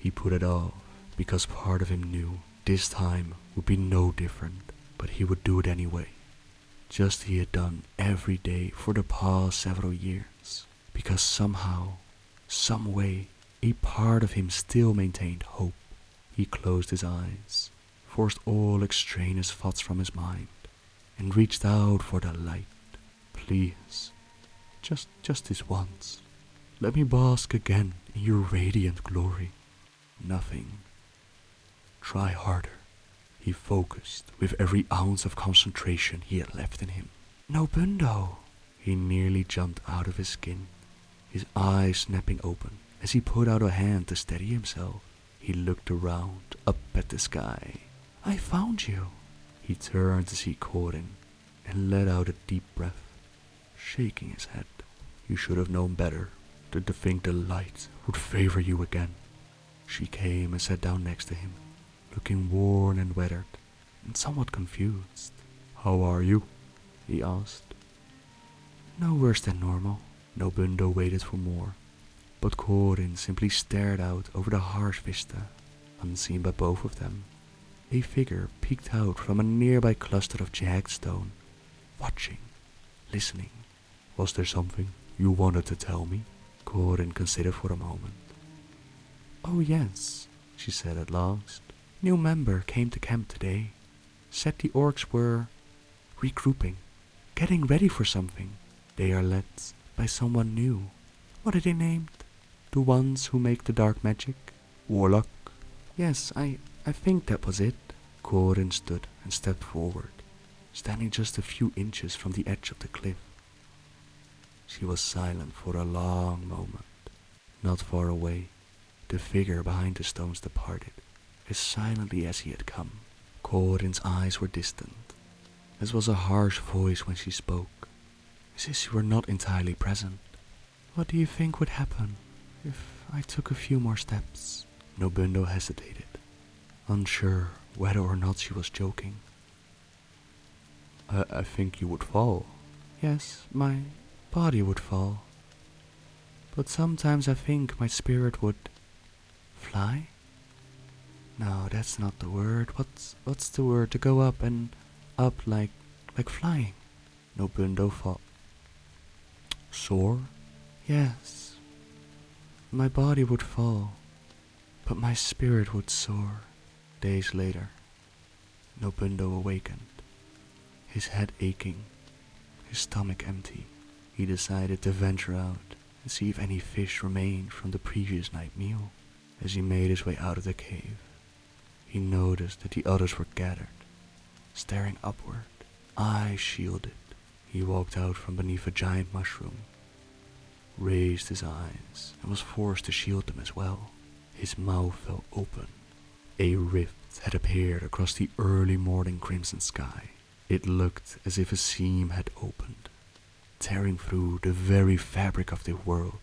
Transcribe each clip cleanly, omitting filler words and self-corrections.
He put it off because part of him knew this time would be no different, but he would do it anyway. Just he had done every day for the past several years, because somehow, some way, a part of him still maintained hope. He closed his eyes, forced all extraneous thoughts from his mind, and reached out for the light. Please, just this once, let me bask again in your radiant glory. Nothing. Try harder. He focused with every ounce of concentration he had left in him. No bundo! He nearly jumped out of his skin, his eyes snapping open as he put out a hand to steady himself. He looked around, up at the sky. I found you. He turned to see Gul'dan and let out a deep breath, shaking his head. You should have known better than to think the light would favor you again. She came and sat down next to him, looking worn and weathered, and somewhat confused. How are you? He asked. No worse than normal. No bundo waited for more, but Gul'dan simply stared out over the harsh vista, unseen by both of them. A figure peeked out from a nearby cluster of jagged stone, watching, listening. Was there something you wanted to tell me? Gul'dan considered for a moment. Oh yes, she said at last. New member came to camp today. Said the orcs were regrouping, getting ready for something. They are led by someone new. What are they named? The ones who make the dark magic? Warlock? Yes, I think that was it. Gul'dan stood and stepped forward, standing just a few inches from the edge of the cliff. She was silent for a long moment. Not far away, the figure behind the stones departed, as silently as he had come. Gul'dan's eyes were distant. This was a harsh voice when she spoke, as if she were not entirely present. What do you think would happen if I took a few more steps? Nobundo hesitated, unsure whether or not she was joking. I think you would fall. Yes, my body would fall. But sometimes I think my spirit would fly? No, that's not the word. What's the word to go up and up like flying? Nobundo thought. Soar? Yes. My body would fall, but my spirit would soar. Days later, Nobundo awakened, his head aching, his stomach empty. He decided to venture out and see if any fish remained from the previous night meal. As he made his way out of the cave, he noticed that the others were gathered, staring upward, eyes shielded. He walked out from beneath a giant mushroom, raised his eyes, and was forced to shield them as well. His mouth fell open. A rift had appeared across the early morning crimson sky. It looked as if a seam had opened, tearing through the very fabric of the world,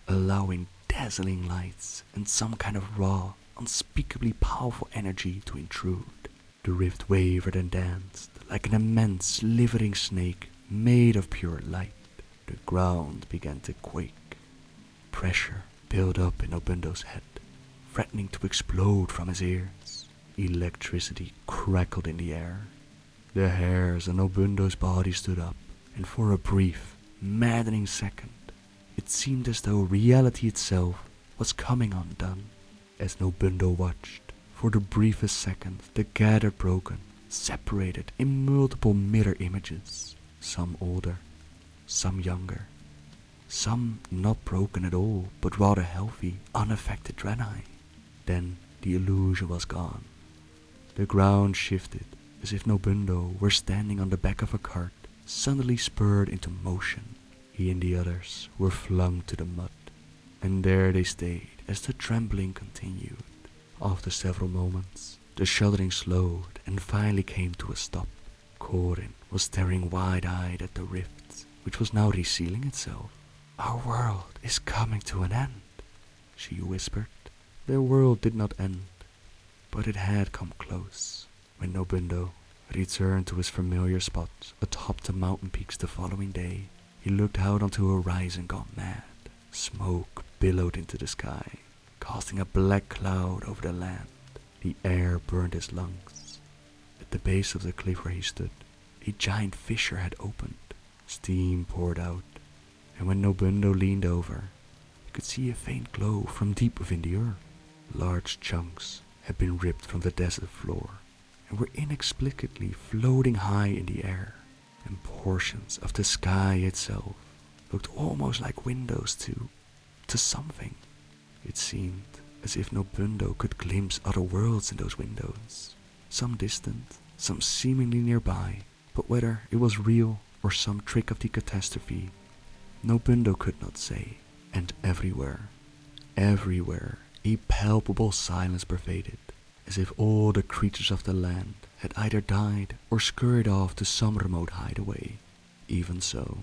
allowing dazzling lights and some kind of raw, unspeakably powerful energy to intrude. The rift wavered and danced like an immense slithering snake made of pure light. The ground began to quake. Pressure built up in Obundo's head, threatening to explode from his ears. Electricity crackled in the air. The hairs on Obundo's body stood up, and for a brief, maddening second, it seemed as though reality itself was coming undone. As Nobundo watched, for the briefest second, the gathered broken, separated in multiple mirror images, some older, some younger, some not broken at all, but rather healthy, unaffected Draenei. Then the illusion was gone. The ground shifted, as if Nobundo were standing on the back of a cart, suddenly spurred into motion. He and the others were flung to the mud, and there they stayed as the trampling continued. After several moments, the shuddering slowed and finally came to a stop. Gul'dan was staring wide-eyed at the rift, which was now resealing itself. Our world is coming to an end, she whispered. Their world did not end, but it had come close. When Nobundo returned to his familiar spot atop the mountain peaks the following day, he looked out onto a horizon gone mad. Smoke billowed into the sky. casting a black cloud over the land. The air burned his lungs. At the base of the cliff where he stood, a giant fissure had opened. Steam poured out, and when Nobundo leaned over, he could see a faint glow from deep within the earth. Large chunks had been ripped from the desert floor and were inexplicably floating high in the air, and portions of the sky itself looked almost like windows to something. It seemed as if Nobundo could glimpse other worlds in those windows, some distant, some seemingly nearby, but whether it was real or some trick of the catastrophe, Nobundo could not say. And everywhere, a palpable silence pervaded, as if all the creatures of the land had either died or scurried off to some remote hideaway. Even so,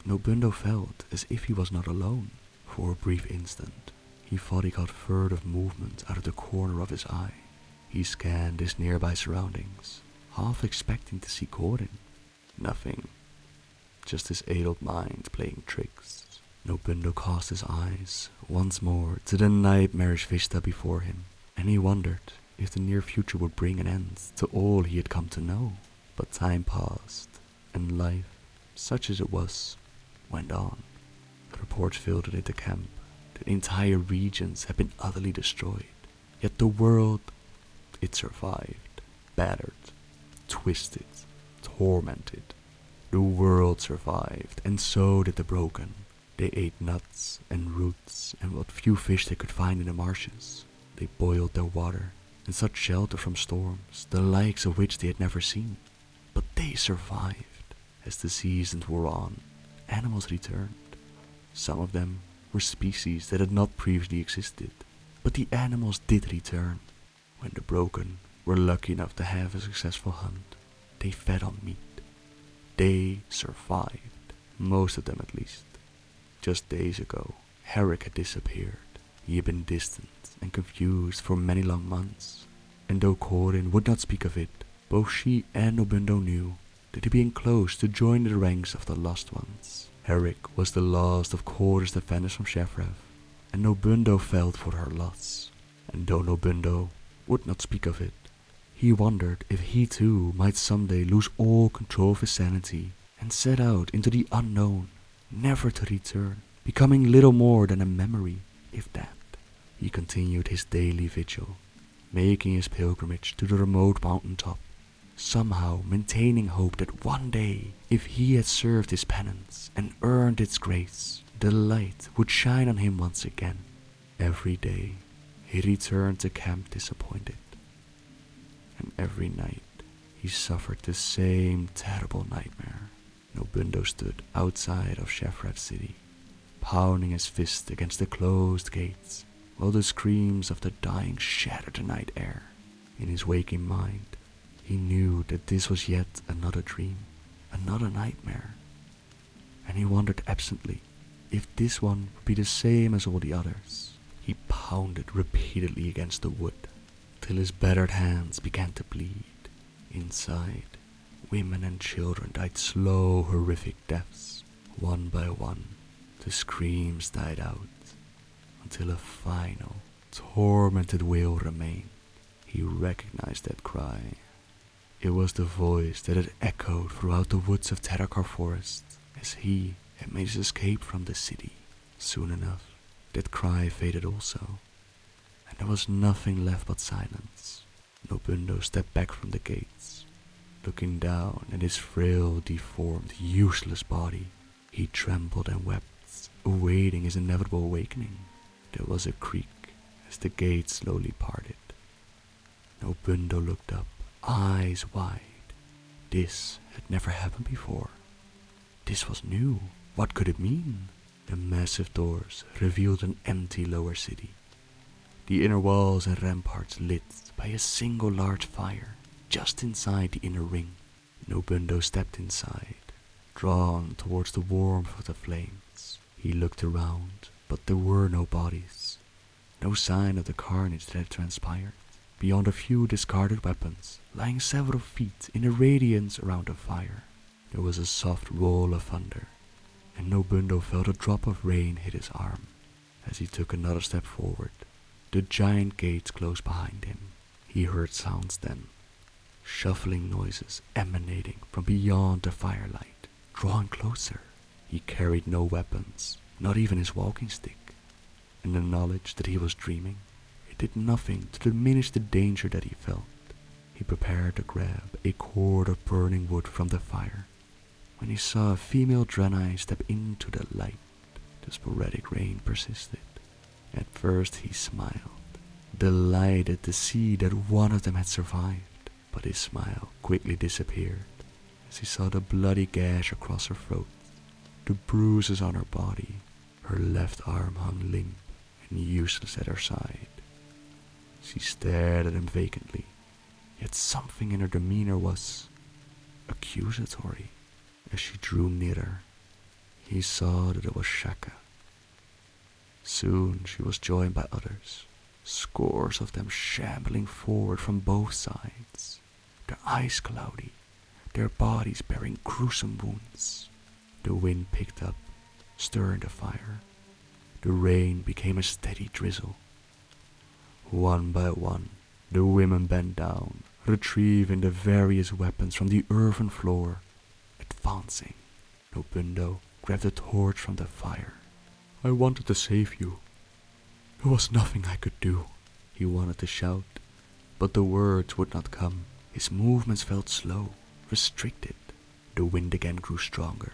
Nobundo felt as if he was not alone. For a brief instant, he thought he caught furtive movement out of the corner of his eye. He scanned his nearby surroundings, half expecting to see Gul'dan. Nothing, just his addled mind playing tricks. Nobundo cast his eyes once more to the nightmarish vista before him, and he wondered if the near future would bring an end to all he had come to know. But time passed, and life, such as it was, went on. The reports filtered into camp that entire regions had been utterly destroyed, yet the world, it survived, battered, twisted, tormented. The world survived, and so did the broken. They ate nuts and roots and what few fish they could find in the marshes. They boiled their water and sought shelter from storms, the likes of which they had never seen. But they survived. As the seasons wore on, animals returned. Some of them were species that had not previously existed, but the animals did return. When the broken were lucky enough to have a successful hunt, they fed on meat. They survived, most of them at least. Just days ago, Herrick had disappeared. He had been distant and confused for many long months, and though Gul'dan would not speak of it, both she and Nobundo knew that he had been close to join the ranks of the lost ones. Herrick was the last of Gul'dan's defenders from Shefrev, and Nobundo felt for her loss. And though Nobundo would not speak of it, he wondered if he too might someday lose all control of his sanity and set out into the unknown, never to return, becoming little more than a memory, if that. He continued his daily vigil, making his pilgrimage to the remote mountain top, somehow maintaining hope that one day, if he had served his penance and earned its grace, the light would shine on him once again. Every day, he returned to camp disappointed, and every night he suffered the same terrible nightmare. Nobundo stood outside of Shefrev city, pounding his fist against the closed gates, while the screams of the dying shattered the night air. In his waking mind, he knew that this was yet another dream, another nightmare, and he wondered absently if this one would be the same as all the others. He pounded repeatedly against the wood, till his battered hands began to bleed. Inside, women and children died slow, horrific deaths. One by one, the screams died out, until a final, tormented wail remained. He recognized that cry. It was the voice that had echoed throughout the woods of Terakar Forest as he had made his escape from the city. Soon enough, that cry faded also, and there was nothing left but silence. Nobundo stepped back from the gates, looking down at his frail, deformed, useless body. He trembled and wept, awaiting his inevitable awakening. There was a creak as the gates slowly parted. Nobundo looked up, eyes wide. This had never happened before. This was new. What could it mean? The massive doors revealed an empty lower city, the inner walls and ramparts lit by a single large fire just inside the inner ring. Nobundo stepped inside, drawn towards the warmth of the flames. He looked around, but there were no bodies, no sign of the carnage that had transpired, beyond a few discarded weapons lying several feet in a radiance around the fire. There was a soft roll of thunder, and Nobundo felt a drop of rain hit his arm. As he took another step forward, the giant gates closed behind him. He heard sounds then, shuffling noises emanating from beyond the firelight, drawing closer. He carried no weapons, not even his walking stick, and the knowledge that he was dreaming, it did nothing to diminish the danger that he felt. He prepared to grab a cord of burning wood from the fire, when he saw a female Draenei step into the light. The sporadic rain persisted. At first he smiled, delighted to see that one of them had survived, but his smile quickly disappeared as he saw the bloody gash across her throat, the bruises on her body. Her left arm hung limp and useless at her side. She stared at him vacantly, yet something in her demeanor was accusatory. As she drew nearer, he saw that it was Shaka. Soon she was joined by others, scores of them shambling forward from both sides, their eyes cloudy, their bodies bearing gruesome wounds. The wind picked up, stirring the fire. The rain became a steady drizzle. One by one, the women bent down, retrieving the various weapons from the earthen floor. Advancing, Nobundo grabbed a torch from the fire. "I wanted to save you. There was nothing I could do." He wanted to shout, but the words would not come. His movements felt slow, restricted. The wind again grew stronger,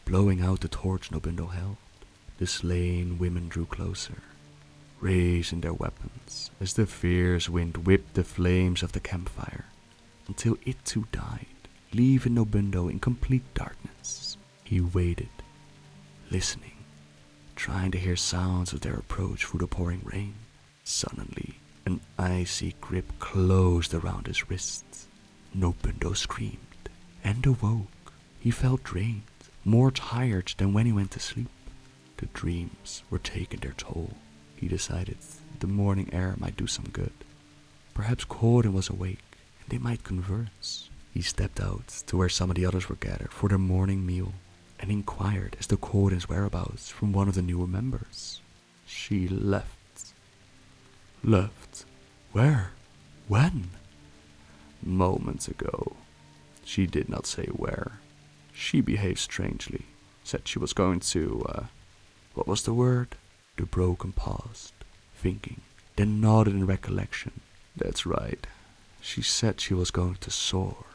blowing out the torch Nobundo held. The slain women drew closer, raising their weapons as the fierce wind whipped the flames of the campfire, until it too died, leaving Nobundo in complete darkness. He waited, listening, trying to hear sounds of their approach through the pouring rain. Suddenly, an icy grip closed around his wrists. Nobundo screamed and awoke. He felt drained, more tired than when he went to sleep. The dreams were taking their toll. He decided the morning air might do some good. Perhaps Gul'dan was awake and they might converse. He stepped out to where some of the others were gathered for their morning meal and inquired as to Gul'dan's whereabouts from one of the newer members. "She left." "Left? Where? When?" "Moments ago." She did not say where. She behaved strangely. Said she was going to, what was the word? The broken paused, thinking, then nodded in recollection. "That's right. She said she was going to soar."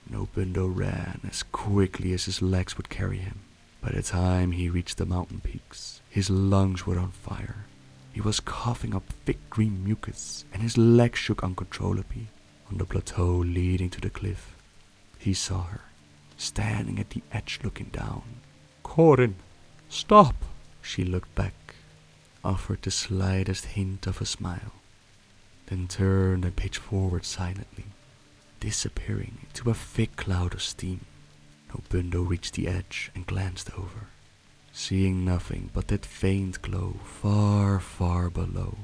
Nobundo ran as quickly as his legs would carry him. By the time he reached the mountain peaks, his lungs were on fire. He was coughing up thick green mucus, and his legs shook uncontrollably. On the plateau leading to the cliff, he saw her, standing at the edge looking down. "Gul'dan, stop!" She looked back, offered the slightest hint of a smile, then turned and pitched forward silently, disappearing into a thick cloud of steam. Nobundo reached the edge and glanced over, seeing nothing but that faint glow far, far below.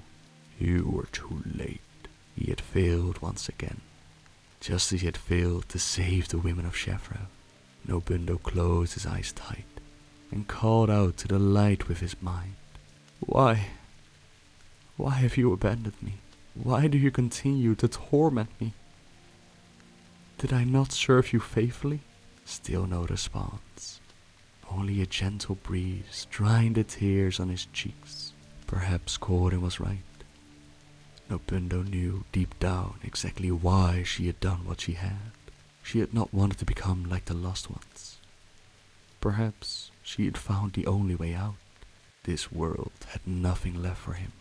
You were too late. He had failed once again, just as he had failed to save the women of Shefra. Nobundo closed his eyes tight and called out to the light with his mind. Why have you abandoned me? Why do you continue to torment me? Did I not serve you faithfully?" Still no response. Only a gentle breeze drying the tears on his cheeks. Perhaps Gul'dan was right. Nobundo knew deep down exactly why she had done what she had. She had not wanted to become like the lost ones. Perhaps she had found the only way out. This world had nothing left for him.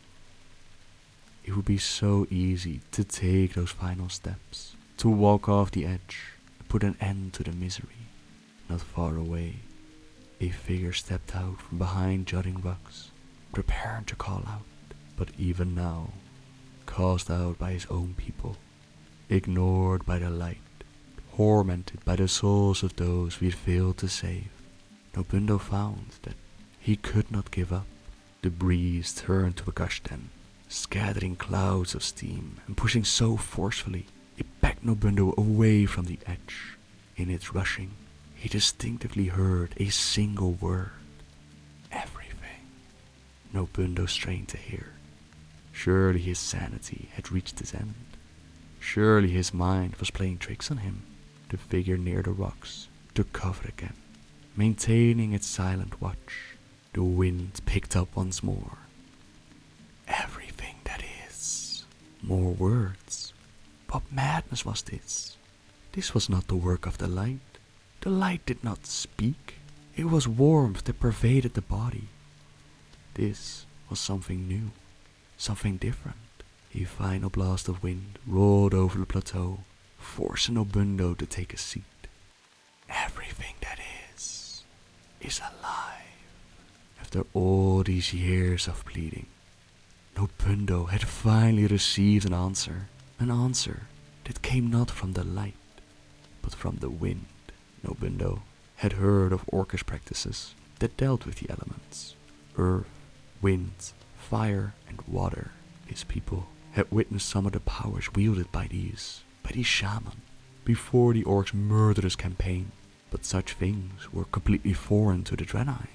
It would be so easy to take those final steps, to walk off the edge and put an end to the misery. Not far away, a figure stepped out from behind jutting rocks, preparing to call out, but even now, cast out by his own people, ignored by the light, tormented by the souls of those we had failed to save, Nobundo found that he could not give up. The breeze turned to a Gul'dan, scattering clouds of steam and pushing so forcefully, it backed Nobundo away from the edge. In its rushing, he distinctively heard a single word. Everything. Nobundo strained to hear, Surely his sanity had reached its end. Surely his mind was playing tricks on him. The figure near the rocks took cover again, maintaining its silent watch. The wind picked up once more. Everything that is. More words. What madness was this? This was not the work of the light. The light did not speak. It was warmth that pervaded the body. This was something new, something different. A final blast of wind rolled over the plateau, forcing Nobundo to take a seat. Everything that is alive. After all these years of pleading, Nobundo had finally received an answer that came not from the light, but from the wind. Nobundo had heard of orcish practices that dealt with the elements, earth, wind, fire, and water. His people had witnessed some of the powers wielded by these shaman before the orcs' murderous campaign, but such things were completely foreign to the Draenei.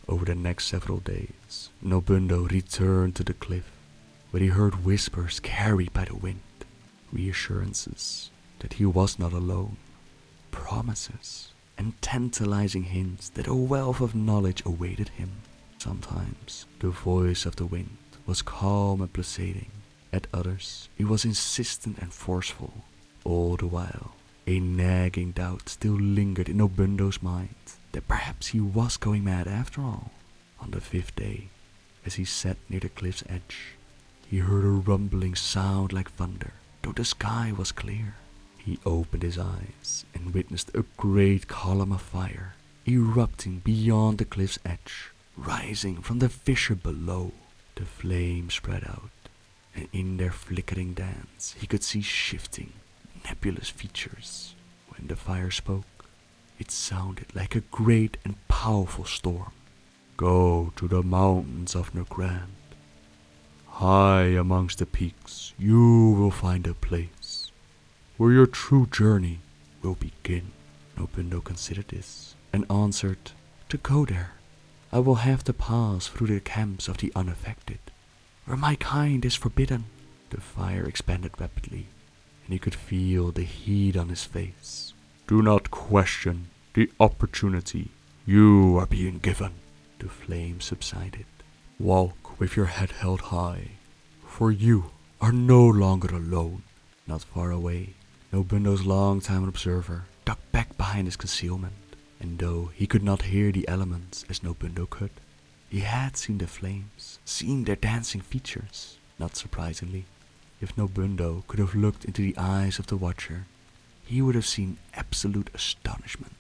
Over the next several days, Nobundo returned to the cliff, where he heard whispers carried by the wind, reassurances that he was not alone, promises, and tantalizing hints that a wealth of knowledge awaited him. Sometimes the voice of the wind was calm and pulsating, at others it was insistent and forceful. All the while, a nagging doubt still lingered in Nobundo's mind that perhaps he was going mad after all. On the 5th day, as he sat near the cliff's edge, he heard a rumbling sound like thunder, though the sky was clear. He opened his eyes and witnessed a great column of fire erupting beyond the cliff's edge, rising from the fissure below. The flames spread out, and in their flickering dance he could see shifting, nebulous features. When the fire spoke, it sounded like a great and powerful storm. Go to the mountains of Nergrand. High amongst the peaks you will find a place where your true journey will begin. Nobundo considered this and answered, to go there, I will have to pass through the camps of the unaffected, where my kind is forbidden. The fire expanded rapidly, and he could feel the heat on his face. Do not question the opportunity you are being given. The flame subsided. Walk with your head held high, for you are no longer alone. Not far away, Nobundo's long-time observer ducked back behind his concealment, and though he could not hear the elements as Nobundo could, he had seen the flames, seen their dancing features. Not surprisingly, if Nobundo could have looked into the eyes of the watcher, he would have seen absolute astonishment.